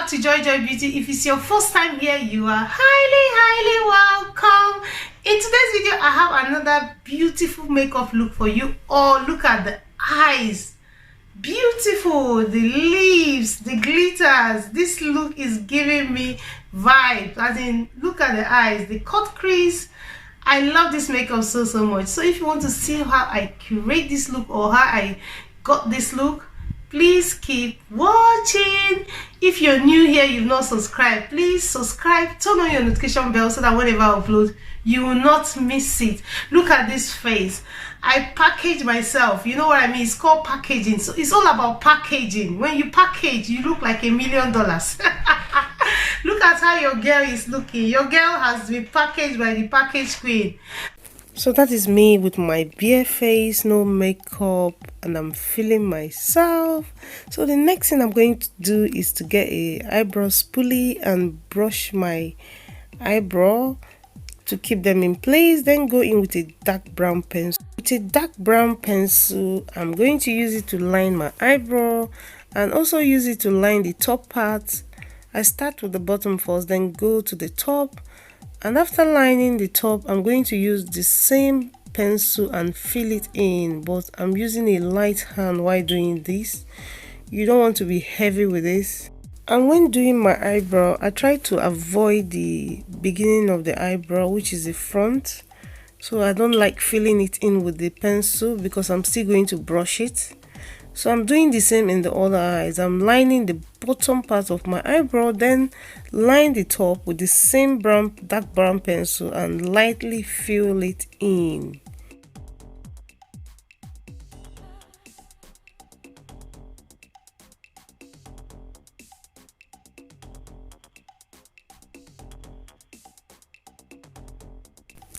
to Joyjoybeauty. If it's your first time here, you are highly welcome. In today's video, I have another beautiful makeup look for you. Oh, look at the eyes. Beautiful. The leaves, the glitters. This look is giving me vibes. As in, look at the eyes, the cut crease. I love this makeup so much. So if you want to see how I curate this look or how I got this look, please keep watching. If you're new here, you've not subscribed, please subscribe, turn on your notification bell so that whenever I upload, you will not miss it. Look at this face. I package myself. You know what I mean? It's called packaging. So it's all about packaging. When you package, you look like $1 million. Look at how your girl is looking. Your girl has been packaged by the package queen. So that is me with my bare face, no makeup, and I'm feeling myself. So the next thing I'm going to do is to get a eyebrow spoolie and brush my eyebrow to keep them in place. Then go in with a dark brown pencil. With a dark brown pencil, I'm going to use it to line my eyebrow and also use it to line the top part. I start with the bottom first, then go to the top. And after lining the top, I'm going to use the same pencil and fill it in, but I'm using a light hand while doing this. You don't want to be heavy with this. And when doing my eyebrow, I try to avoid the beginning of the eyebrow, which is the front. So I don't like filling it in with the pencil because I'm still going to brush it. So I'm doing the same in the other eyes. I'm lining the bottom part of my eyebrow, then line the top with the same dark brown pencil and lightly fill it in.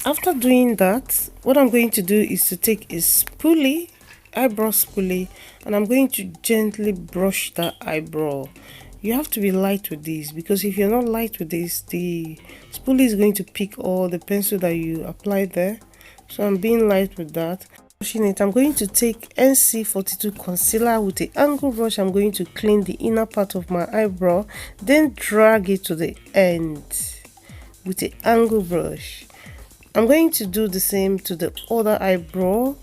After doing that, what I'm going to do is to take a spoolie, eyebrow spoolie, and I'm going to gently brush that eyebrow. You have to be light with this because if you're not light with this, the spoolie is going to pick all the pencil that you applied there. So I'm being light with that. Brushing it, I'm going to take NC42 concealer with an angle brush. I'm going to clean the inner part of my eyebrow, then drag it to the end with an angle brush. I'm going to do the same to the other eyebrow.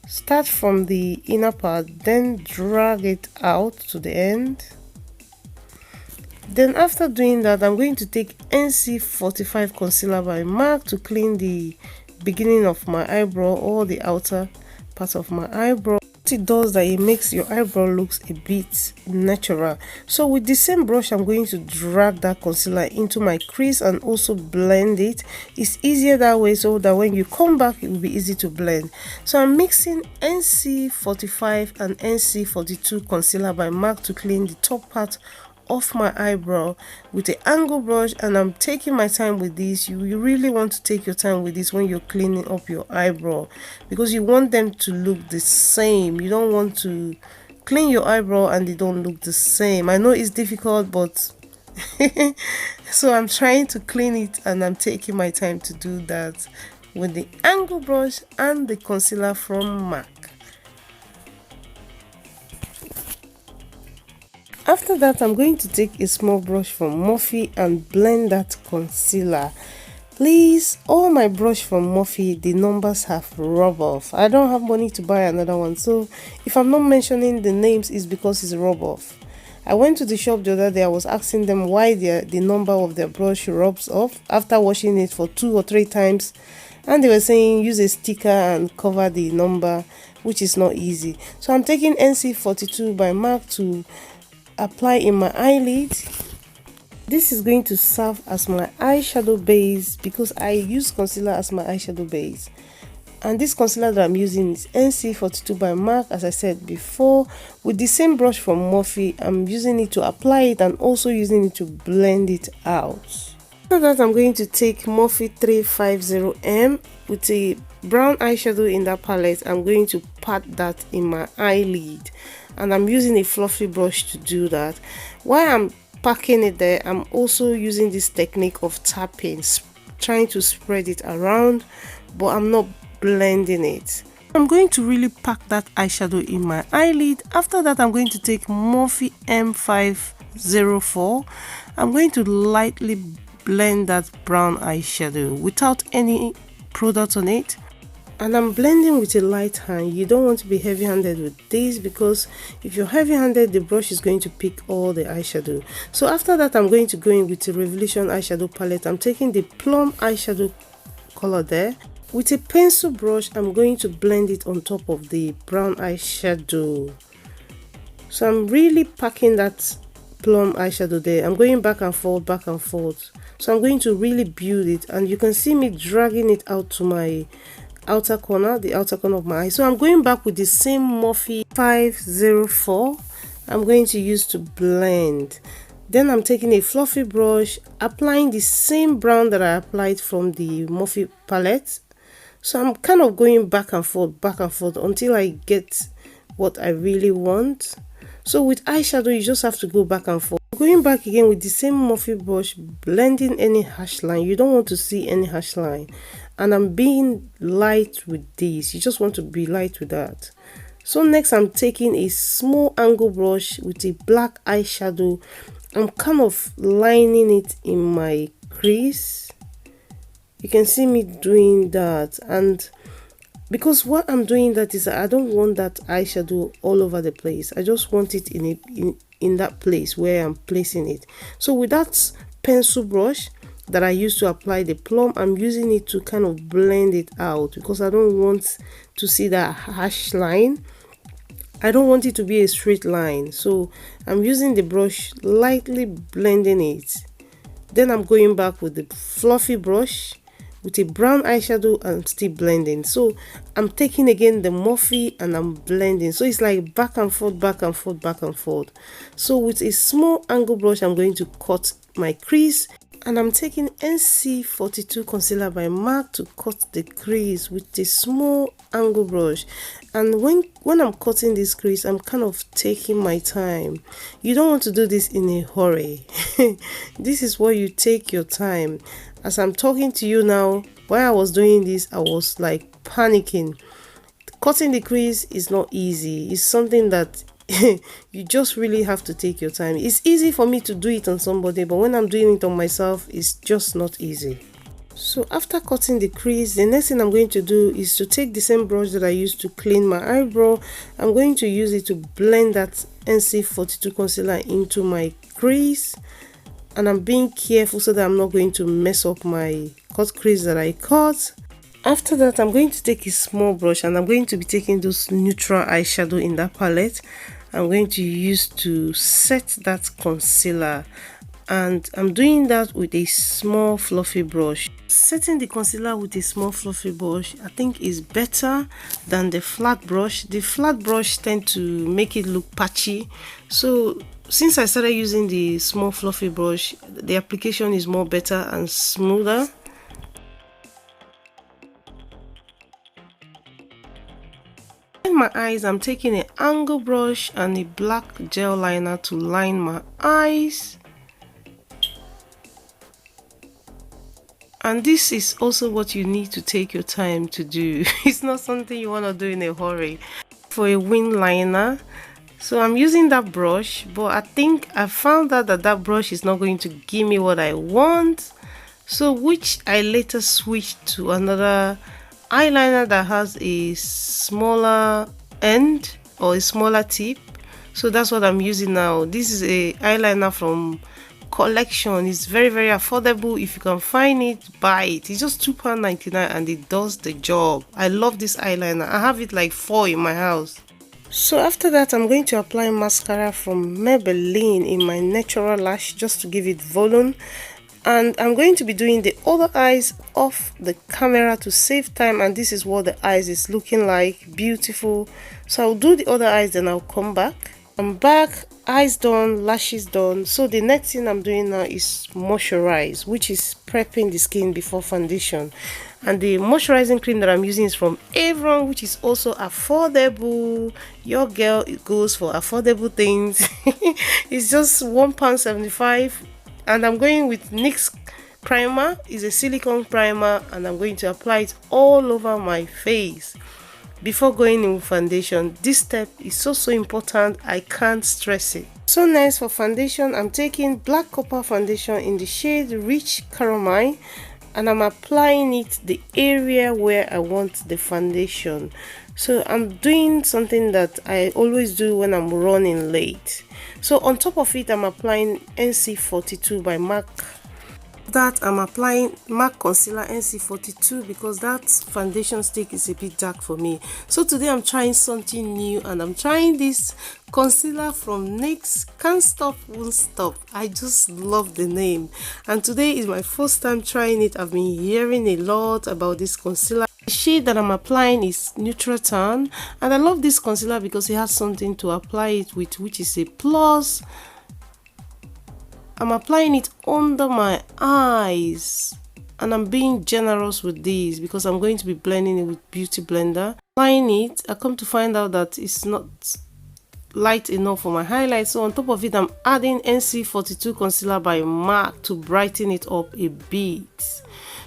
Start from the inner part, then drag it out to the end. Then after doing that, I'm going to take NC45 concealer by MAC to clean the beginning of my eyebrow or the outer part of my eyebrow. What it does that it makes your eyebrow looks a bit natural. So with the same brush, I'm going to drag that concealer into my crease and also blend it. It's easier that way so that when you come back, it will be easy to blend. So I'm mixing NC45 and NC42 concealer by MAC to clean the top part of my eyebrow with the angle brush, and I'm taking my time with this. You really want to take your time with this when you're cleaning up your eyebrow because you want them to look the same. You don't want to clean your eyebrow and they don't look the same. I know it's difficult, but so I'm trying to clean it and I'm taking my time to do that with the angle brush and the concealer from MAC. After that, I'm going to take a small brush from Morphe and blend that concealer. Please, all my brush from Morphe, the numbers have rub off. I don't have money to buy another one, so if I'm not mentioning the names, it's because it's rub off. I went to the shop the other day. I was asking them why the number of their brush rubs off after washing it for 2 or 3 times, and they were saying use a sticker and cover the number, which is not easy. So I'm taking NC42 by MAC to apply in my eyelid. This is going to serve as my eyeshadow base because I use concealer as my eyeshadow base, and this concealer that I'm using is NC42 by MAC, as I said before. With the same brush from Morphe, I'm using it to apply it and also using it to blend it out. After that, I'm going to take Morphe 350M with a brown eyeshadow in that palette. I'm going to pat that in my eyelid, and I'm using a fluffy brush to do that. While I'm packing it there, I'm also using this technique of tapping, trying to spread it around, but I'm not blending it. I'm going to really pack that eyeshadow in my eyelid. After that, I'm going to take Morphe M5 504. I'm going to lightly blend that brown eyeshadow without any product on it. And I'm blending with a light hand. You don't want to be heavy-handed with this, because if you're heavy-handed, the brush is going to pick all the eyeshadow. So after that, I'm going to go in with the Revolution eyeshadow palette. I'm taking the plum eyeshadow color there. With a pencil brush, I'm going to blend it on top of the brown eyeshadow. So I'm really packing that plum eyeshadow there. I'm going back and forth, back and forth. So I'm going to really build it, and you can see me dragging it out to my outer corner, the outer corner of my eye. So I'm going back with the same Morphe 504. I'm going to use to blend. Then I'm taking a fluffy brush, applying the same brown that I applied from the Morphe palette. So I'm kind of going back and forth until I get what I really want. So with eyeshadow, you just have to go back and forth. Going back again with the same Morphe brush, blending any harsh line. You don't want to see any harsh line. And I'm being light with this. You just want to be light with that. So next, I'm taking a small angle brush with a black eyeshadow. I'm kind of lining it in my crease. You can see me doing that. And because what I'm doing that is, I don't want that eyeshadow all over the place. I just want it in that place where I'm placing it. So with that pencil brush that I used to apply the plum, I'm using it to kind of blend it out, because I don't want to see that harsh line. I don't want it to be a straight line. So I'm using the brush, lightly blending it. Then I'm going back with the fluffy brush with a brown eyeshadow and still blending. So I'm taking again the Morphe and I'm blending. So it's like back and forth, back and forth, back and forth. So with a small angle brush, I'm going to cut my crease. And I'm taking NC42 concealer by MAC to cut the crease with a small angle brush. And when I'm cutting this crease, I'm kind of taking my time. You don't want to do this in a hurry. This is where you take your time. As I'm talking to you now, while I was doing this, I was like panicking. Cutting the crease is not easy. It's something that you just really have to take your time. It's easy for me to do it on somebody, but when I'm doing it on myself, it's just not easy. So after cutting the crease, the next thing I'm going to do is to take the same brush that I used to clean my eyebrow. I'm going to use it to blend that NC42 concealer into my crease, and I'm being careful so that I'm not going to mess up my cut crease that I cut. After that, I'm going to take a small brush, and I'm going to be taking those neutral eyeshadow in that palette. I'm going to use to set that concealer, and I'm doing that with a small fluffy brush. Setting the concealer with a small fluffy brush, I think, is better than the flat brush. The flat brush tends to make it look patchy. So since I started using the small fluffy brush, the application is more better and smoother. In my eyes, I'm taking an angle brush and a black gel liner to line my eyes. And this is also what you need to take your time to do. It's not something you want to do in a hurry. For a wing liner, so I'm using that brush, but I think I found out that that brush is not going to give me what I want. So which I later switched to another eyeliner that has a smaller end or a smaller tip. So that's what I'm using now. This is a eyeliner from Collection. It's very affordable. If you can find it, buy it. It's just £2.99 and it does the job. I love this eyeliner. I have it like 4 in my house. So after that, I'm going to apply mascara from Maybelline in my natural lash just to give it volume. And I'm going to be doing the other eyes off the camera to save time, and this is what the eyes is looking like. Beautiful. So I'll do the other eyes, then I'll come back. I'm back, eyes done, lashes done. So the next thing I'm doing now is moisturize, which is prepping the skin before foundation. And the moisturizing cream that I'm using is from Avon, which is also affordable. Your girl, it goes for affordable things. It's just £1.75. And I'm going with NYX primer. It's a silicone primer, and I'm going to apply it all over my face before going in with foundation. This step is so important. I can't stress it. So next for foundation, I'm taking black copper foundation in the shade Rich Caramel, and I'm applying it the area where I want the foundation. So I'm doing something that I always do when I'm running late. So on top of it, I'm applying NC42 by MAC. That I'm applying MAC concealer NC42 because that foundation stick is a bit dark for me. So today I'm trying something new, and I'm trying this concealer from NYX. Can't Stop Won't Stop. I just love the name, and today is my first time trying it. I've been hearing a lot about this concealer. The shade that I'm applying is Neutral Tan, and I love this concealer because it has something to apply it with, which is a plus. I'm applying it under my eyes, and I'm being generous with these because I'm going to be blending it with Beauty Blender. Applying it, I come to find out that it's not light enough for my highlight, so on top of it I'm adding NC42 concealer by MAC to brighten it up a bit.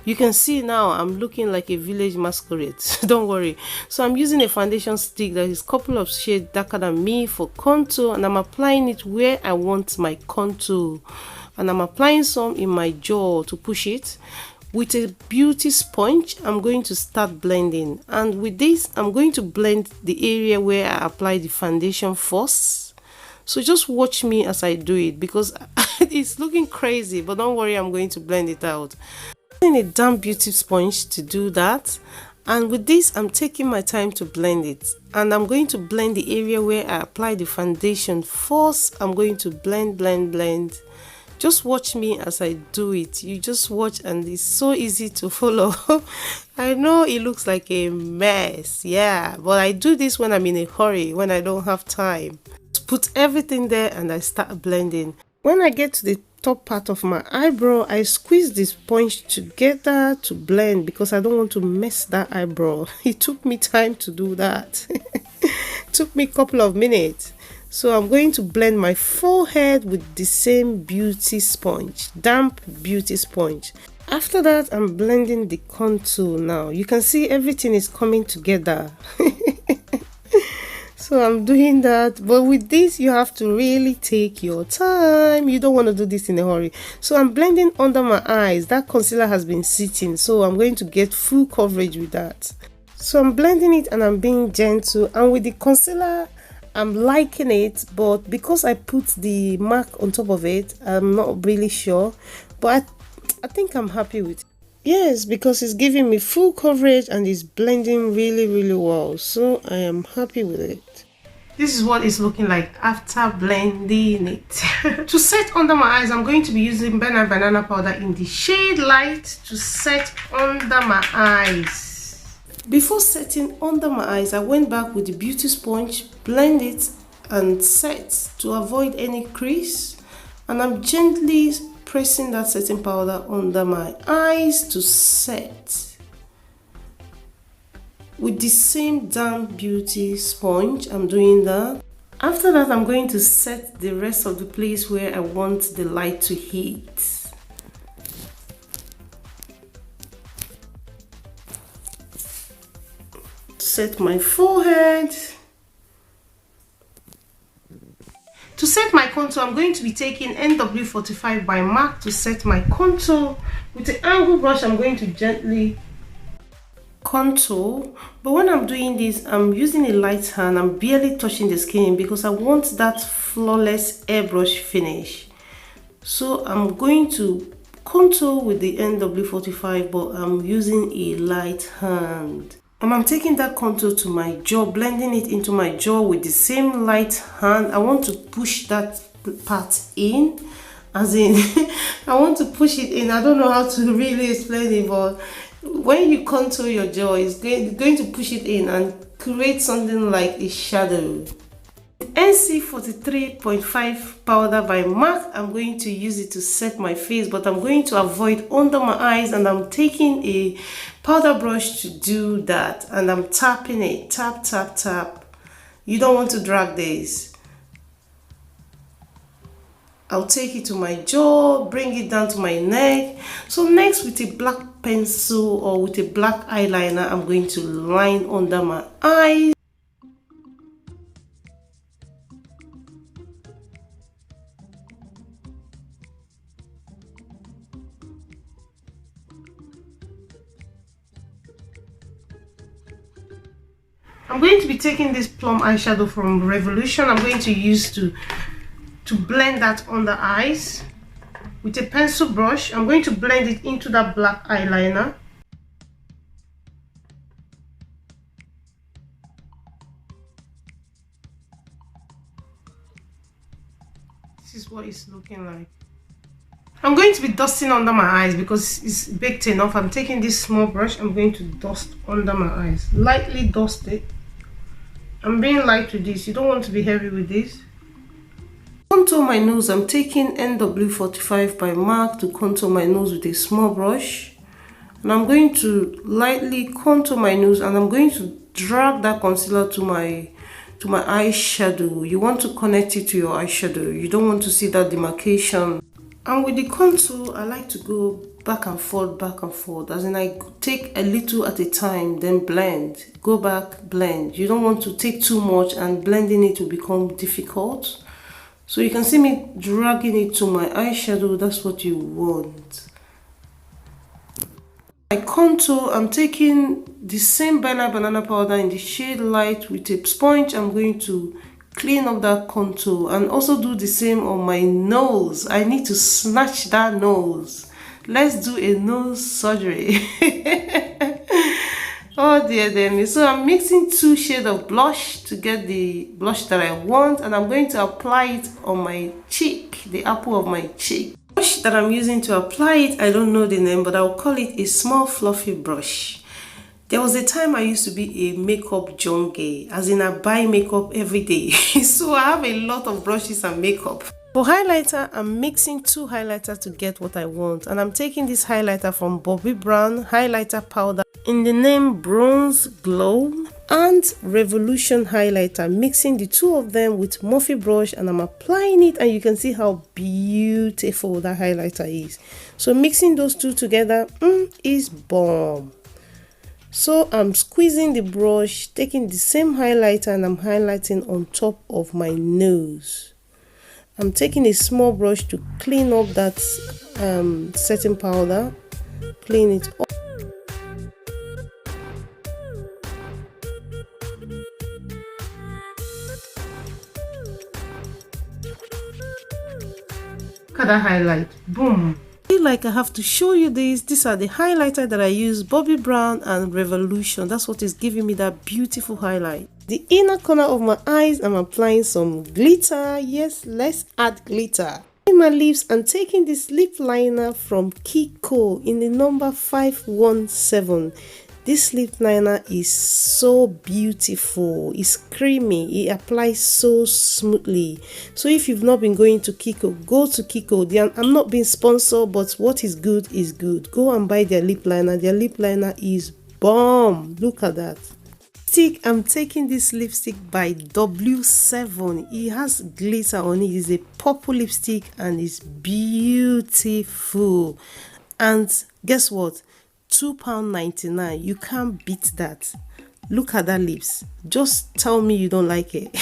You can see now I'm looking like a village masquerade. Don't worry. So I'm using a foundation stick that is a couple of shades darker than me for contour, and I'm applying it where I want my contour, and I'm applying some in my jaw to push it. With a beauty sponge, I'm going to start blending, and with this I'm going to blend the area where I apply the foundation first. So just watch me as I do it because it's looking crazy, but don't worry, I'm going to blend it out. I'm using a damp beauty sponge to do that, and with this I'm taking my time to blend it, and I'm going to blend the area where I apply the foundation first. I'm going to blend. Just watch me as I do it. You just watch, and it's so easy to follow. I know it looks like a mess, yeah, but I do this when I'm in a hurry, when I don't have time. Just put everything there and I start blending. When I get to the top part of my eyebrow, I squeeze the sponge together to blend because I don't want to mess that eyebrow. It took me time to do that. It took me a couple of minutes. So I'm going to blend my forehead with the same beauty sponge, damp beauty sponge. After that, I'm blending the contour now. You can see everything is coming together. So I'm doing that, but with this you have to really take your time. You don't want to do this in a hurry. So I'm blending under my eyes. That concealer has been sitting, so I'm going to get full coverage with that. So I'm blending it and I'm being gentle, and with the concealer I'm liking it, but because I put the MAC on top of it, I'm not really sure, but I think I'm happy with it. Yes, because it's giving me full coverage and it's blending really well, so I am happy with it. This is what it's looking like after blending it. To set under my eyes, I'm going to be using banana powder in the shade Light to set under my eyes. Before setting under my eyes, I went back with the beauty sponge, blend it and set to avoid any crease, and I'm gently pressing that setting powder under my eyes to set. With the same damp beauty sponge, I'm doing that. After that, I'm going to set the rest of the place where I want the light to hit. Set my forehead. To set my contour, I'm going to be taking NW45 by MAC to set my contour. With the angle brush, I'm going to gently contour, but when I'm doing this, I'm using a light hand. I'm barely touching the skin because I want that flawless airbrush finish. So I'm going to contour with the NW45, but I'm using a light hand. And I'm taking that contour to my jaw, blending it into my jaw with the same light hand. I want to push that part in, as in I want to push it in. I don't know how to really explain it, but when you contour your jaw, it's going to push it in and create something like a shadow. NC43.5 powder by MAC, I'm going to use it to set my face, but I'm going to avoid under my eyes, and I'm taking a powder brush to do that, and I'm tapping it, tap. You don't want to drag this. I'll take it to my jaw, bring it down to my neck. So next, with a black pencil or with a black eyeliner, I'm going to line under my eyes. I'm going to be taking this plum eyeshadow from Revolution. I'm going to use to blend that on the eyes with a pencil brush. I'm going to blend it into that black eyeliner. This is what it's looking like. I'm going to be dusting under my eyes because it's baked enough. I'm taking this small brush. I'm going to dust under my eyes. Lightly dust it. I'm being light with this. You don't want to be heavy with this. Contour my nose. I'm taking NW45 by MAC to contour my nose with a small brush. And I'm going to lightly contour my nose, and I'm going to drag that concealer to my eyeshadow. You want to connect it to your eyeshadow. You don't want to see that demarcation. And with the contour, I like to go back and forth, as in I take a little at a time, then blend, go back, blend. You don't want to take too much, and blending it will become difficult. So you can see me dragging it to my eyeshadow. That's what you want. My contour, I'm taking the same banana powder in the shade light with a sponge. I'm going to clean up that contour and also do the same on my nose. I need to snatch that nose. Let's do a nose surgery. Oh dear me. So I'm mixing 2 shades of blush to get the blush that I want, and I'm going to apply it on my cheek, the apple of my cheek. The brush that I'm using to apply it, I don't know the name, but I'll call it a small fluffy brush. There was a time I used to be a makeup junkie, as in I buy makeup every day. So I have a lot of brushes and makeup. For highlighter, I'm mixing 2 highlighters to get what I want. And I'm taking this highlighter from Bobbi Brown highlighter powder in the name Bronze Glow, and Revolution highlighter, mixing the 2 of them with Morphe brush, and I'm applying it, and you can see how beautiful that highlighter is. So mixing those 2 together is bomb. So I'm squeezing the brush, taking the same highlighter, and I'm highlighting on top of my nose. I'm taking a small brush to clean up that setting powder, clean it up. Look at that highlight, boom. I feel like I have to show you this. These are the highlighter that I use, Bobbi Brown and Revolution. That's what is giving me that beautiful highlight. The inner corner of my eyes, I'm applying some glitter. Yes, let's add glitter. In my lips, I'm taking this lip liner from Kiko in the number 517. This lip liner is so beautiful. It's creamy. It applies so smoothly. So if you've not been going to Kiko, go to Kiko. I'm not being sponsored, but what is good is good. Go and buy their lip liner. Their lip liner is bomb. Look at that. Lipstick, I'm taking this lipstick by W7. It has glitter on it. It's a purple lipstick and it's beautiful. And guess what? £2.99. You can't beat that. Look at that lips. Just tell me you don't like it.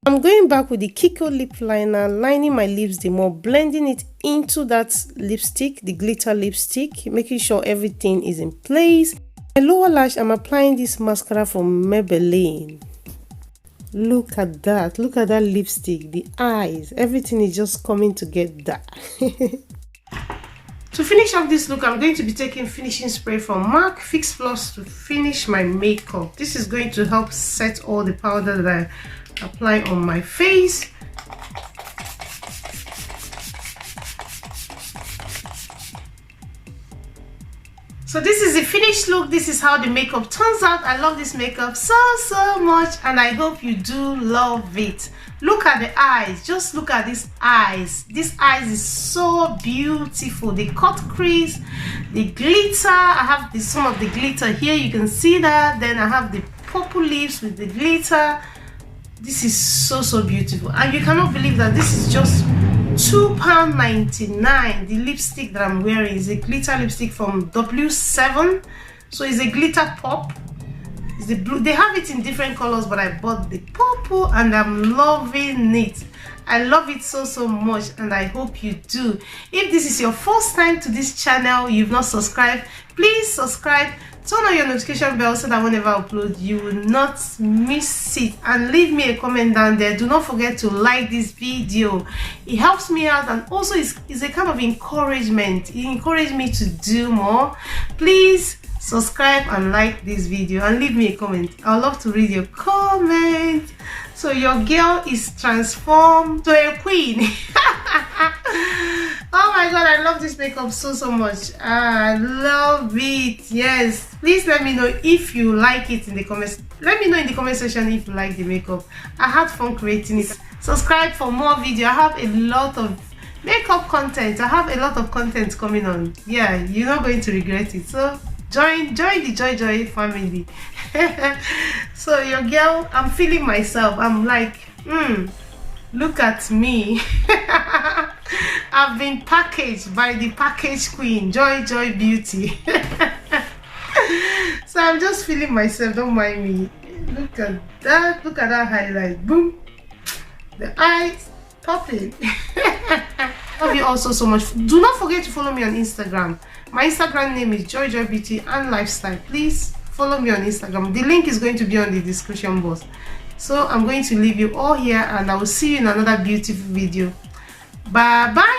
I'm going back with the Kiko lip liner, lining my lips the more, blending it into that lipstick, the glitter lipstick, making sure everything is in place. My lower lash, I'm applying this mascara from Maybelline. Look at that. Look at that lipstick, the eyes, everything is just coming together. To finish off this look, I'm going to be taking finishing spray from MAC Fix Plus to finish my makeup. This is going to help set all the powder that I apply on my face. So this is the finished look. This is how the makeup turns out. I love this makeup so much, and I hope you do love it. Look at the eyes. Just look at these eyes. This eyes is so beautiful. The cut crease, the glitter. I have some of the glitter here. You can see that. Then I have the purple lips with the glitter. This is so beautiful, and you cannot believe that this is just £2.99. The lipstick that I'm wearing is a glitter lipstick from W7. So it's a glitter pop. It's the blue. They have it in different colors, but I bought the purple and I'm loving it. I love it so much, and I hope you do. If this is your first time to this channel, you've not subscribed, please subscribe. turn on your notification bell so that whenever I upload you will not miss it, and leave me a comment down there. Do not forget to like this video. It helps me out, and also is a kind of encouragement. It encourages me to do more. Please subscribe and like this video and leave me a comment. I love to read your comment. So your girl is transformed to a queen. Oh my god, I love this makeup so much. I love it. Yes, please let me know if you like it in the comments. Let me know in the comment section if you like the makeup. I had fun creating it. Subscribe for more video. I have a lot of makeup content. I have a lot of content coming on. Yeah, you're not going to regret it. So join the Joyjoy family. So your girl, I'm feeling myself. I'm like, look at me. I've been packaged by the package queen, Joyjoybeauty. So I'm just feeling myself. Don't mind me. Look at that. Look at that highlight. Boom. The eyes popping. Love you also so much. Do not forget to follow me on Instagram. My Instagram name is Joyjoybeauty and Lifestyle. Please follow me on Instagram. The link is going to be on the description box. So I'm going to leave you all here, and I will see you in another beautiful video. Bye bye.